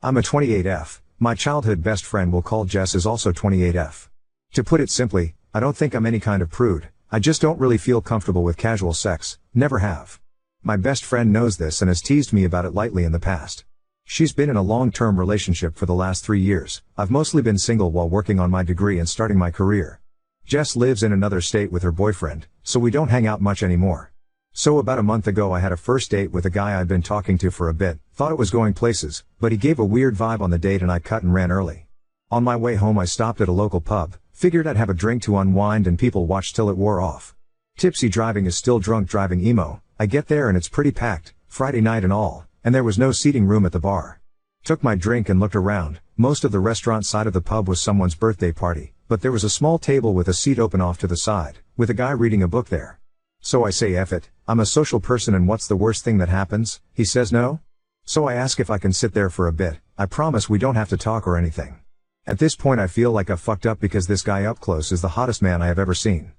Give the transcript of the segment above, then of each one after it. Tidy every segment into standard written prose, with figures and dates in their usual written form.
I'm a 28F, my childhood best friend will call Jess is also 28F. To put it simply, I don't think I'm any kind of prude, I just don't really feel comfortable with casual sex, never have. My best friend knows this and has teased me about it lightly in the past. She's been in a long-term relationship for the last 3 years, I've mostly been single while working on my degree and starting my career. Jess lives in another state with her boyfriend, so we don't hang out much anymore. So about a month ago I had a first date with a guy I'd been talking to for a bit, thought it was going places, but he gave a weird vibe on the date and I cut and ran early. On my way home I stopped at a local pub, figured I'd have a drink to unwind and people watch till it wore off. Tipsy driving is still drunk driving emo. I get there and it's pretty packed, Friday night and all, and there was no seating room at the bar. Took my drink and looked around, most of the restaurant side of the pub was someone's birthday party, but there was a small table with a seat open off to the side, with a guy reading a book there. So I say F it, I'm a social person and what's the worst thing that happens? He says no? So I ask if I can sit there for a bit, I promise we don't have to talk or anything. At this point I feel like I've fucked up because this guy up close is the hottest man I have ever seen.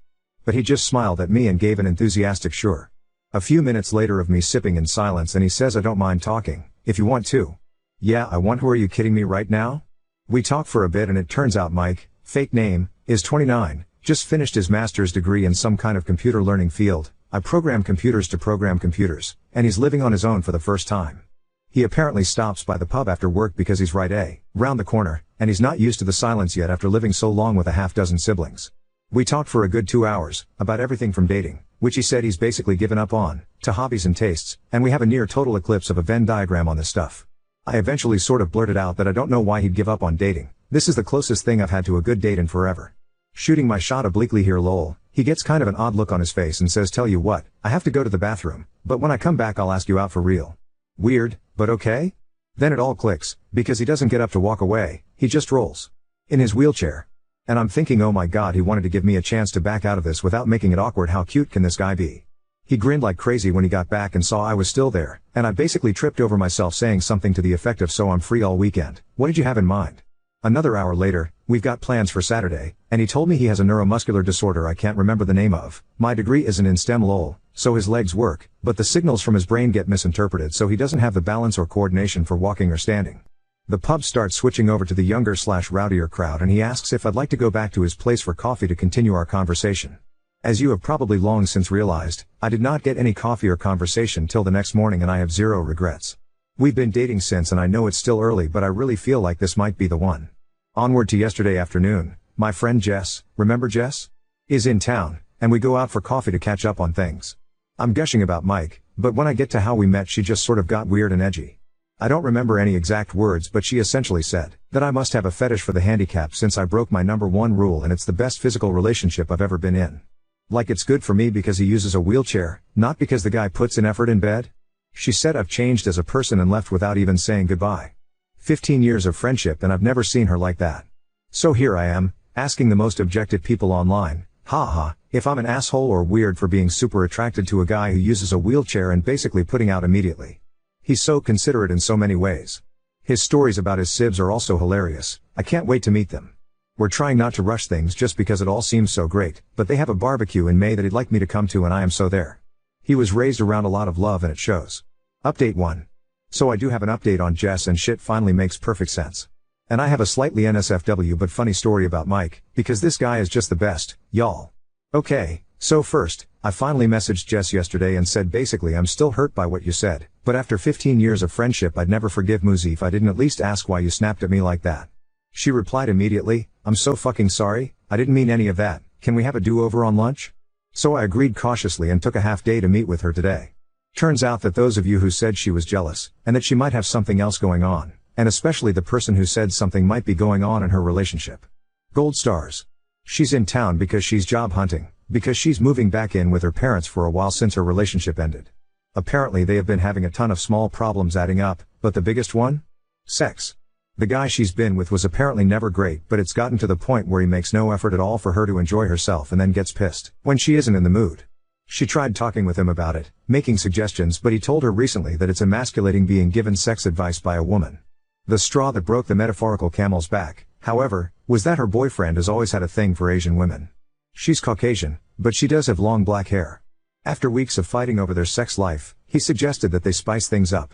But he just smiled at me and gave an enthusiastic sure. A few minutes later of me sipping in silence and he says I don't mind talking, if you want to. Yeah I want. Who are you kidding me right now? We talk for a bit and it turns out Mike, fake name, is 29, just finished his master's degree in some kind of computer learning field. I program computers to program computers, and he's living on his own for the first time. He apparently stops by the pub after work because he's right round the corner, and he's not used to the silence yet after living so long with a half-dozen siblings. We talked for a good 2 hours, about everything from dating, which he said he's basically given up on, to hobbies and tastes, and we have a near total eclipse of a Venn diagram on this stuff. I eventually sort of blurted out that I don't know why he'd give up on dating, this is the closest thing I've had to a good date in forever. Shooting my shot obliquely here lol, he gets kind of an odd look on his face and says tell you what, I have to go to the bathroom, but when I come back I'll ask you out for real. Weird, but okay? Then it all clicks, because he doesn't get up to walk away, he just rolls. In his wheelchair. And I'm thinking oh my god he wanted to give me a chance to back out of this without making it awkward. How cute can this guy be? He grinned like crazy when he got back and saw I was still there, and I basically tripped over myself saying something to the effect of so I'm free all weekend, what did you have in mind? Another hour later, we've got plans for Saturday, and he told me he has a neuromuscular disorder I can't remember the name of. My degree isn't in STEM lol, so his legs work, but the signals from his brain get misinterpreted so he doesn't have the balance or coordination for walking or standing. The pub starts switching over to the younger/rowdier crowd and he asks if I'd like to go back to his place for coffee to continue our conversation. As you have probably long since realized, I did not get any coffee or conversation till the next morning and I have zero regrets. We've been dating since and I know it's still early but I really feel like this might be the one. Onward to yesterday afternoon, my friend Jess, remember Jess? Is in town, and we go out for coffee to catch up on things. I'm gushing about Mike, but when I get to how we met she just sort of got weird and edgy. I don't remember any exact words but she essentially said that I must have a fetish for the handicapped since I broke my #1 rule and it's the best physical relationship I've ever been in. Like it's good for me because he uses a wheelchair, not because the guy puts in effort in bed? She said I've changed as a person and left without even saying goodbye. 15 years of friendship and I've never seen her like that. So here I am, asking the most objective people online, haha, if I'm an asshole or weird for being super attracted to a guy who uses a wheelchair and basically putting out immediately. He's so considerate in so many ways. His stories about his sibs are also hilarious, I can't wait to meet them. We're trying not to rush things just because it all seems so great, but they have a barbecue in May that he'd like me to come to and I am so there. He was raised around a lot of love and it shows. Update 1. So I do have an update on Jess and shit finally makes perfect sense. And I have a slightly NSFW but funny story about Mike, because this guy is just the best, y'all. Okay, so first, I finally messaged Jess yesterday and said basically I'm still hurt by what you said, but after 15 years of friendship I'd never forgive Muzi if I didn't at least ask why you snapped at me like that. She replied immediately, I'm so fucking sorry, I didn't mean any of that, can we have a do-over on lunch? So I agreed cautiously and took a half day to meet with her today. Turns out that those of you who said she was jealous, and that she might have something else going on, and especially the person who said something might be going on in her relationship. Gold stars. She's in town because she's job hunting, because she's moving back in with her parents for a while since her relationship ended. Apparently they have been having a ton of small problems adding up, but the biggest one? Sex. The guy she's been with was apparently never great but it's gotten to the point where he makes no effort at all for her to enjoy herself and then gets pissed when she isn't in the mood. She tried talking with him about it, making suggestions but he told her recently that it's emasculating being given sex advice by a woman. The straw that broke the metaphorical camel's back, however, was that her boyfriend has always had a thing for Asian women. She's Caucasian, but she does have long black hair. After weeks of fighting over their sex life, he suggested that they spice things up.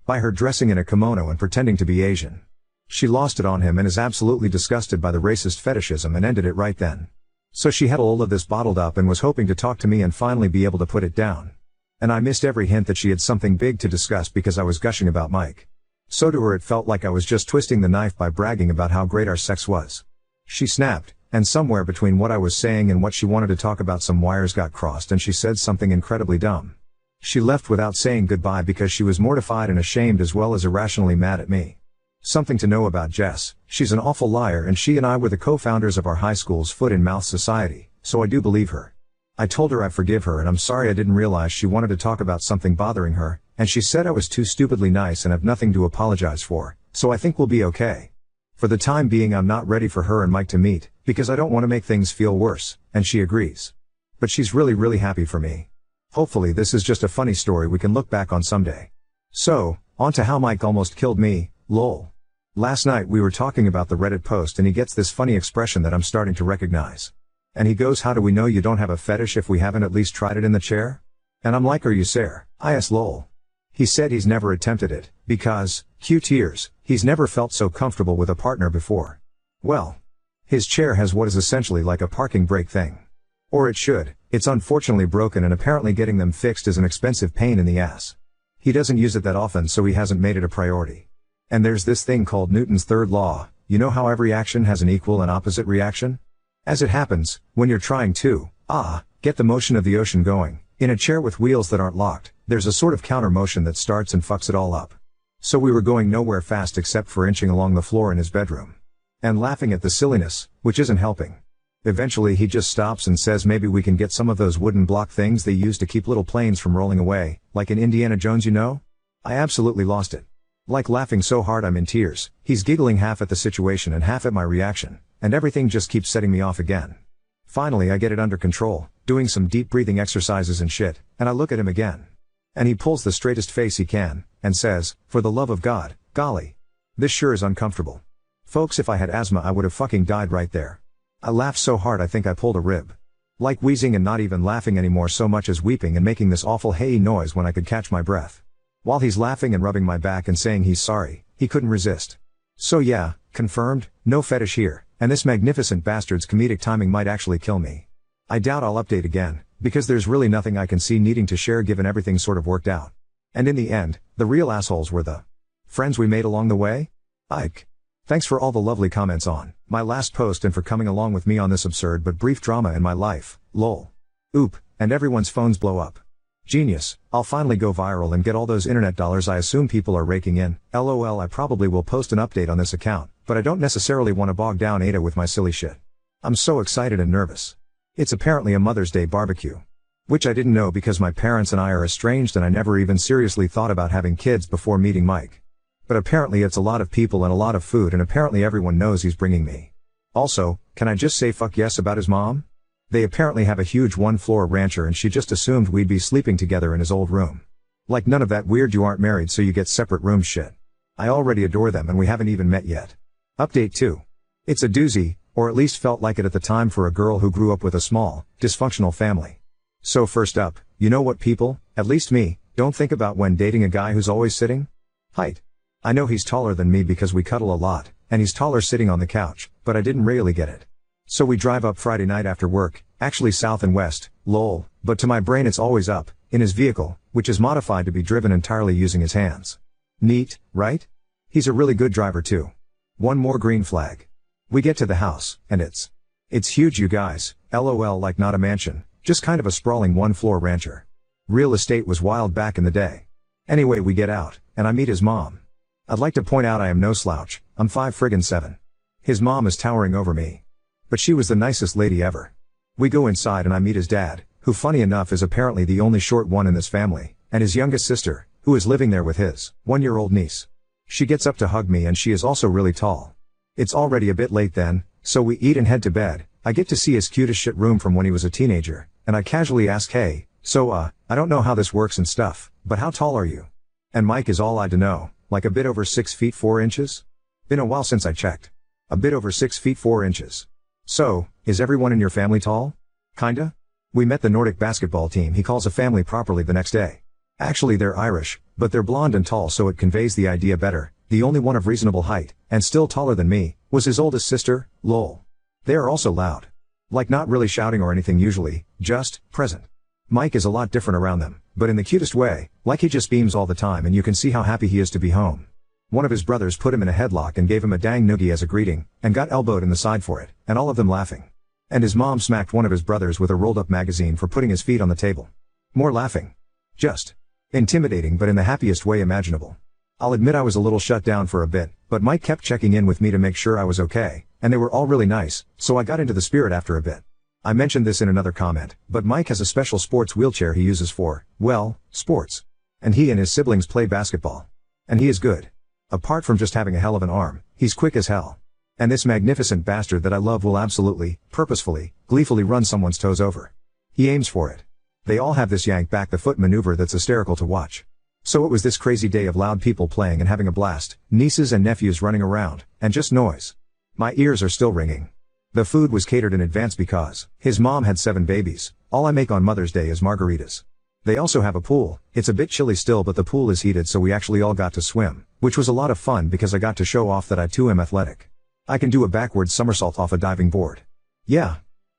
By her dressing in a kimono and pretending to be Asian. She lost it on him and is absolutely disgusted by the racist fetishism and ended it right then. So she had all of this bottled up and was hoping to talk to me and finally be able to put it down. And I missed every hint that she had something big to discuss because I was gushing about Mike. So to her it felt like I was just twisting the knife by bragging about how great our sex was. She snapped, and somewhere between what I was saying and what she wanted to talk about some wires got crossed and she said something incredibly dumb. She left without saying goodbye because she was mortified and ashamed as well as irrationally mad at me. Something to know about Jess, she's an awful liar and she and I were the co-founders of our high school's foot-in-mouth society, so I do believe her. I told her I forgive her and I'm sorry I didn't realize she wanted to talk about something bothering her, and she said I was too stupidly nice and have nothing to apologize for, so I think we'll be okay. For the time being I'm not ready for her and Mike to meet, because I don't want to make things feel worse, and she agrees. But she's really happy for me. Hopefully this is just a funny story we can look back on someday. So, on to how Mike almost killed me, lol. Last night we were talking about the Reddit post and he gets this funny expression that I'm starting to recognize. And he goes, how do we know you don't have a fetish if we haven't at least tried it in the chair? And I'm like, are you sare? IS lol. He said he's never attempted it, because, cue tears, he's never felt so comfortable with a partner before. Well. His chair has what is essentially like a parking brake thing. Or it should, it's unfortunately broken and apparently getting them fixed is an expensive pain in the ass. He doesn't use it that often so he hasn't made it a priority. And there's this thing called Newton's third law, you know how every action has an equal and opposite reaction? As it happens, when you're trying to, get the motion of the ocean going, in a chair with wheels that aren't locked, there's a sort of counter motion that starts and fucks it all up. So we were going nowhere fast except for inching along the floor in his bedroom. And laughing at the silliness, which isn't helping. Eventually he just stops and says maybe we can get some of those wooden block things they use to keep little planes from rolling away, like in Indiana Jones, you know? I absolutely lost it. Like laughing so hard I'm in tears, he's giggling half at the situation and half at my reaction, and everything just keeps setting me off again. Finally I get it under control, doing some deep breathing exercises and shit, and I look at him again. And he pulls the straightest face he can, and says, for the love of God, golly. This sure is uncomfortable. Folks, if I had asthma I would have fucking died right there. I laughed so hard I think I pulled a rib. Like wheezing and not even laughing anymore so much as weeping and making this awful hey noise when I could catch my breath. While he's laughing and rubbing my back and saying he's sorry, he couldn't resist. So yeah, confirmed, no fetish here, and this magnificent bastard's comedic timing might actually kill me. I doubt I'll update again, because there's really nothing I can see needing to share given everything sort of worked out. And in the end, the real assholes were the friends we made along the way? Ike. Thanks for all the lovely comments on my last post and for coming along with me on this absurd but brief drama in my life, lol. Oop, and everyone's phones blow up. Genius, I'll finally go viral and get all those internet dollars I assume people are raking in, lol. I probably will post an update on this account, but I don't necessarily want to bog down Ada with my silly shit. I'm so excited and nervous. It's apparently a Mother's Day barbecue. Which I didn't know because my parents and I are estranged and I never even seriously thought about having kids before meeting Mike. But apparently it's a lot of people and a lot of food and apparently everyone knows he's bringing me. Also, can I just say fuck yes about his mom? They apparently have a huge one-floor rancher and she just assumed we'd be sleeping together in his old room. Like none of that weird you aren't married so you get separate rooms shit. I already adore them and we haven't even met yet. Update 2. It's a doozy, or at least felt like it at the time for a girl who grew up with a small, dysfunctional family. So first up, you know what people, at least me, don't think about when dating a guy who's always sitting? Height. I know he's taller than me because we cuddle a lot, and he's taller sitting on the couch, but I didn't really get it. So we drive up Friday night after work, actually south and west, lol, but to my brain it's always up, in his vehicle, which is modified to be driven entirely using his hands. Neat, right? He's a really good driver too. One more green flag. We get to the house, and it's huge you guys, lol, like not a mansion, just kind of a sprawling one-floor rancher. Real estate was wild back in the day. Anyway we get out, and I meet his mom. I'd like to point out I am no slouch, I'm 5'7". His mom is towering over me. But she was the nicest lady ever. We go inside and I meet his dad, who funny enough is apparently the only short one in this family, and his youngest sister, who is living there with his 1-year-old niece. She gets up to hug me and she is also really tall. It's already a bit late then, so we eat and head to bed. I get to see his cute as shit room from when he was a teenager, and I casually ask hey, so I don't know how this works and stuff, but how tall are you? And Mike is all I'd to know, like a bit over 6 feet 4 inches? Been a while since I checked. A bit over 6 feet 4 inches. So, is everyone in your family tall? Kinda? We met the Nordic basketball team he calls a family properly the next day. Actually they're Irish, but they're blonde and tall so it conveys the idea better. The only one of reasonable height, and still taller than me, was his oldest sister, lol. They are also loud. Like not really shouting or anything usually, just, present. Mike is a lot different around them, but in the cutest way, like he just beams all the time and you can see how happy he is to be home. One of his brothers put him in a headlock and gave him a dang noogie as a greeting, and got elbowed in the side for it, and all of them laughing. And his mom smacked one of his brothers with a rolled up magazine for putting his feet on the table. More laughing. Just intimidating but in the happiest way imaginable. I'll admit I was a little shut down for a bit, but Mike kept checking in with me to make sure I was okay, and they were all really nice, so I got into the spirit after a bit. I mentioned this in another comment, but Mike has a special sports wheelchair he uses for, well, sports. And he and his siblings play basketball. And he is good. Apart from just having a hell of an arm, he's quick as hell. And this magnificent bastard that I love will absolutely, purposefully, gleefully run someone's toes over. He aims for it. They all have this yank back the foot maneuver that's hysterical to watch. So it was this crazy day of loud people playing and having a blast, nieces and nephews running around, and just noise. My ears are still ringing. The food was catered in advance because his mom had 7 babies. All I make on Mother's Day is margaritas. They also have a pool. It's a bit chilly still but the pool is heated so we actually all got to swim, which was a lot of fun because I got to show off that I too am athletic. I can do a backwards somersault off a diving board. Yeah.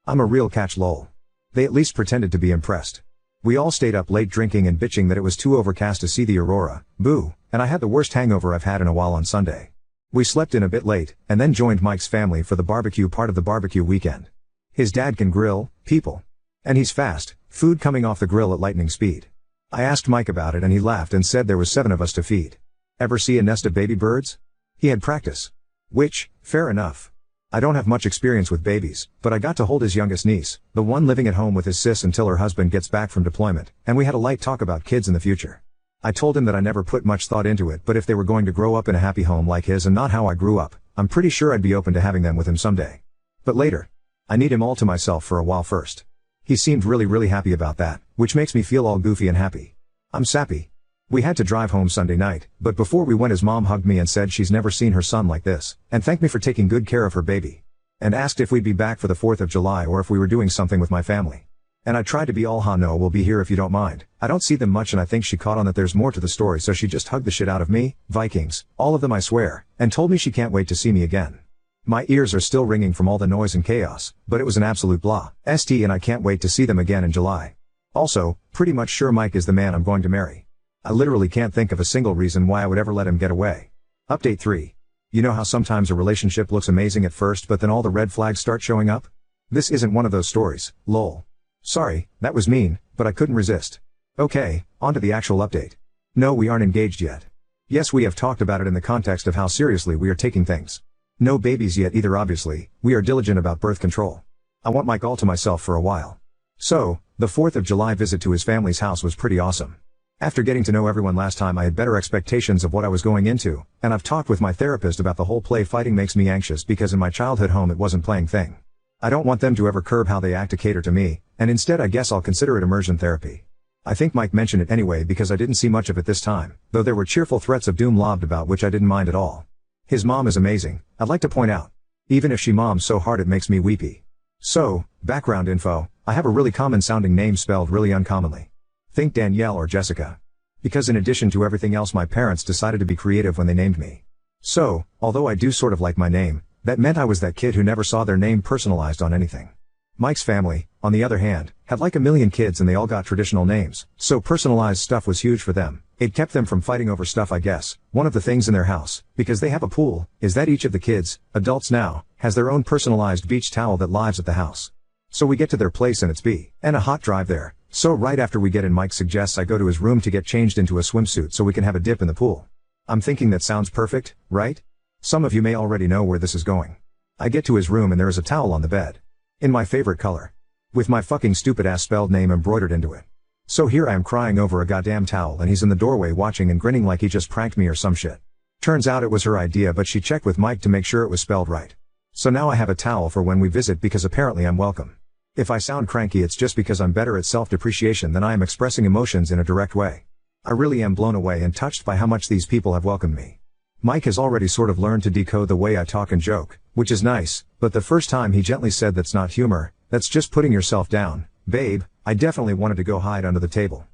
I'm a real catch lol. They at least pretended to be impressed. We all stayed up late drinking and bitching that it was too overcast to see the aurora, boo, and I had the worst hangover I've had in a while on Sunday. We slept in a bit late, and then joined Mike's family for the barbecue part of the barbecue weekend. His dad can grill people. And he's fast, food coming off the grill at lightning speed. I asked Mike about it and he laughed and said there was 7 of us to feed. Ever see a nest of baby birds? He had practice. Which, fair enough. I don't have much experience with babies, but I got to hold his youngest niece, the one living at home with his sis until her husband gets back from deployment, and we had a light talk about kids in the future. I told him that I never put much thought into it but if they were going to grow up in a happy home like his and not how I grew up, I'm pretty sure I'd be open to having them with him someday. But later. I need him all to myself for a while first. He seemed really happy about that, which makes me feel all goofy and happy. I'm sappy. We had to drive home Sunday night, but before we went his mom hugged me and said she's never seen her son like this, and thanked me for taking good care of her baby. And asked if we'd be back for the 4th of July or if we were doing something with my family. And I tried to be all no we'll be here if you don't mind. I don't see them much and I think she caught on that there's more to the story so she just hugged the shit out of me, Vikings, all of them I swear, and told me she can't wait to see me again. My ears are still ringing from all the noise and chaos, but it was an absolute blah, st and I can't wait to see them again in July. Also, pretty much sure Mike is the man I'm going to marry. I literally can't think of a single reason why I would ever let him get away. Update 3. You know how sometimes a relationship looks amazing at first but then all the red flags start showing up? This isn't one of those stories, lol. Sorry, that was mean, but I couldn't resist. Okay, on to the actual update. No, we aren't engaged yet. Yes, we have talked about it in the context of how seriously we are taking things. No babies yet either obviously, we are diligent about birth control. I want Mike all to myself for a while. So, the 4th of July visit to his family's house was pretty awesome. After getting to know everyone last time I had better expectations of what I was going into, and I've talked with my therapist about the whole play fighting makes me anxious because in my childhood home it wasn't playing thing. I don't want them to ever curb how they act to cater to me, and instead I guess I'll consider it immersion therapy. I think Mike mentioned it anyway because I didn't see much of it this time, though there were cheerful threats of doom lobbed about which I didn't mind at all. His mom is amazing, I'd like to point out. Even if she moms so hard it makes me weepy. So, background info, I have a really common sounding name spelled really uncommonly. Think Danielle or Jessica. Because in addition to everything else my parents decided to be creative when they named me. So, although I do sort of like my name, that meant I was that kid who never saw their name personalized on anything. Mike's family, on the other hand, had like a million kids and they all got traditional names, so personalized stuff was huge for them. It kept them from fighting over stuff I guess. One of the things in their house, because they have a pool, is that each of the kids, adults now, has their own personalized beach towel that lives at the house. So we get to their place and it's and a hot drive there, so right after we get in Mike suggests I go to his room to get changed into a swimsuit so we can have a dip in the pool. I'm thinking that sounds perfect, right? Some of you may already know where this is going. I get to his room and there is a towel on the bed. In my favorite color. With my fucking stupid ass spelled name embroidered into it. So here I am crying over a goddamn towel and he's in the doorway watching and grinning like he just pranked me or some shit. Turns out it was her idea but she checked with Mike to make sure it was spelled right. So now I have a towel for when we visit because apparently I'm welcome. If I sound cranky it's just because I'm better at self-depreciation than I am expressing emotions in a direct way. I really am blown away and touched by how much these people have welcomed me. Mike has already sort of learned to decode the way I talk and joke, which is nice, but the first time he gently said that's not humor, that's just putting yourself down, babe, I definitely wanted to go hide under the table.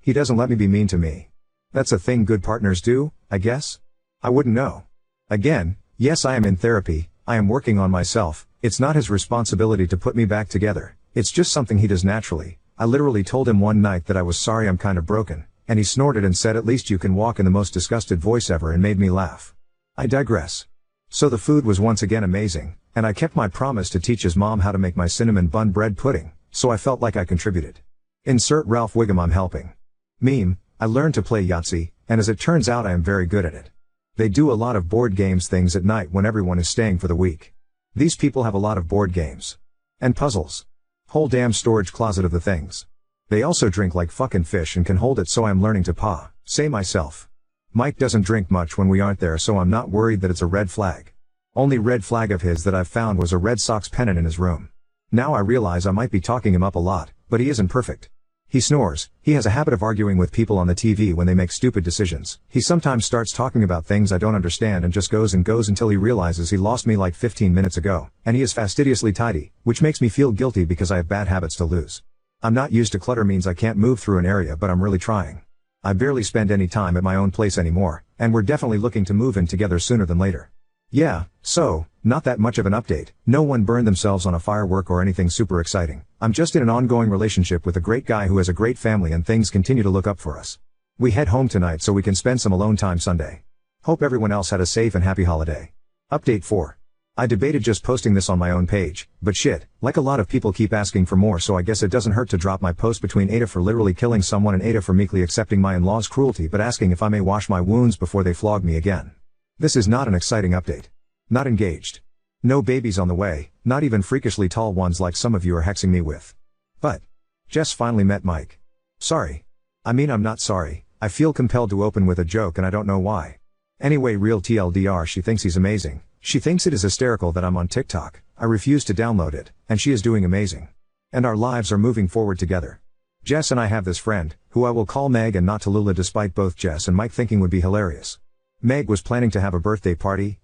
He doesn't let me be mean to me. That's a thing good partners do, I guess? I wouldn't know. Again, yes, I am in therapy, I am working on myself, it's not his responsibility to put me back together, it's just something he does naturally. I literally told him one night that I was sorry I'm kind of broken, and he snorted and said at least you can walk in the most disgusted voice ever and made me laugh. I digress. So the food was once again amazing, and I kept my promise to teach his mom how to make my cinnamon bun bread pudding, so I felt like I contributed. Insert Ralph Wiggum I'm helping. Meme, I learned to play Yahtzee, and as it turns out I am very good at it. They do a lot of board games things at night when everyone is staying for the week. These people have a lot of board games. And puzzles. Whole damn storage closet of the things. They also drink like fucking fish and can hold it, so I'm learning to say myself. Mike doesn't drink much when we aren't there, so I'm not worried that it's a red flag. Only red flag of his that I've found was a Red Sox pennant in his room. Now I realize I might be talking him up a lot, but he isn't perfect. He snores, he has a habit of arguing with people on the TV when they make stupid decisions. He sometimes starts talking about things I don't understand and just goes until he realizes he lost me like 15 minutes ago, and he is fastidiously tidy, which makes me feel guilty because I have bad habits to lose. I'm not used to clutter means I can't move through an area, but I'm really trying. I barely spend any time at my own place anymore, and we're definitely looking to move in together sooner than later. Yeah, so, not that much of an update, no one burned themselves on a firework or anything super exciting. I'm just in an ongoing relationship with a great guy who has a great family and things continue to look up for us. We head home tonight so we can spend some alone time Sunday. Hope everyone else had a safe and happy holiday. Update 4. I debated just posting this on my own page, but shit, like a lot of people keep asking for more, so I guess it doesn't hurt to drop my post between Ada for literally killing someone and Ada for meekly accepting my in-laws' cruelty but asking if I may wash my wounds before they flog me again. This is not an exciting update. Not engaged. No babies on the way, not even freakishly tall ones like some of you are hexing me with. But Jess finally met Mike. Sorry. I mean, I'm not sorry, I feel compelled to open with a joke and I don't know why. Anyway, real TLDR, she thinks he's amazing. She thinks it is hysterical that I'm on TikTok, I refuse to download it, and she is doing amazing. And our lives are moving forward together. Jess and I have this friend, who I will call Meg and not Tallulah despite both Jess and Mike thinking would be hilarious. Meg was planning to have a birthday party,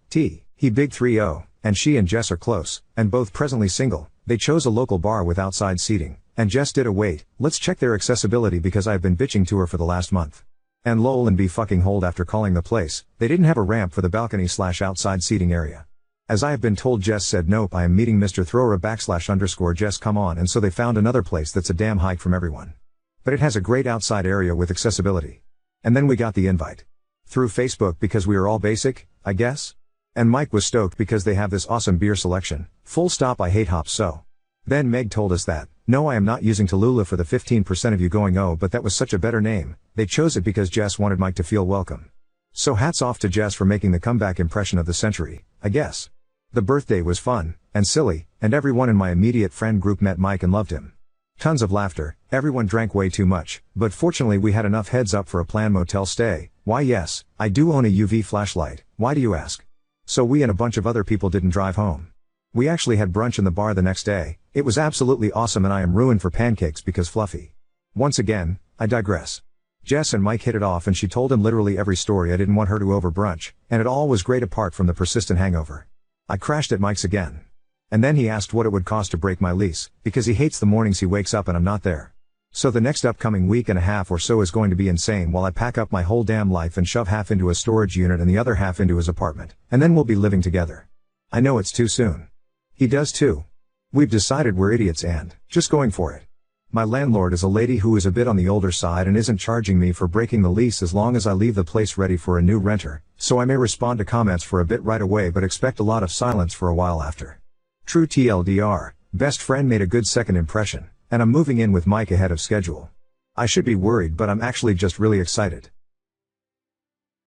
he big 3-0, and she and Jess are close, and both presently single. They chose a local bar with outside seating, and Jess did a wait, let's check their accessibility because I've been bitching to her for the last month. And lol and be fucking hold after calling the place, they didn't have a ramp for the balcony/outside seating area. As I have been told, Jess said nope, I am meeting Mr. Thrower / Jess come on, and so they found another place that's a damn hike from everyone. But it has a great outside area with accessibility. And then we got the invite. Through Facebook because we are all basic, I guess? And Mike was stoked because they have this awesome beer selection, full stop I hate hops so. Then Meg told us that, no I am not using Tallulah for the 15% of you going oh but that was such a better name, they chose it because Jess wanted Mike to feel welcome. So hats off to Jess for making the comeback impression of the century, I guess. The birthday was fun, and silly, and everyone in my immediate friend group met Mike and loved him. Tons of laughter, everyone drank way too much, but fortunately we had enough heads up for a planned motel stay. Why yes, I do own a UV flashlight, why do you ask? So we and a bunch of other people didn't drive home. We actually had brunch in the bar the next day, it was absolutely awesome and I am ruined for pancakes because fluffy. Once again, I digress. Jess and Mike hit it off and she told him literally every story I didn't want her to over brunch, and it all was great apart from the persistent hangover. I crashed at Mike's again. And then he asked what it would cost to break my lease, because he hates the mornings he wakes up and I'm not there. So the next upcoming week and a half or so is going to be insane while I pack up my whole damn life and shove half into a storage unit and the other half into his apartment, and then we'll be living together. I know it's too soon. He does too. We've decided we're idiots and just going for it. My landlord is a lady who is a bit on the older side and isn't charging me for breaking the lease as long as I leave the place ready for a new renter, so I may respond to comments for a bit right away but expect a lot of silence for a while after. True TLDR, best friend made a good second impression, and I'm moving in with Mike ahead of schedule. I should be worried but I'm actually just really excited.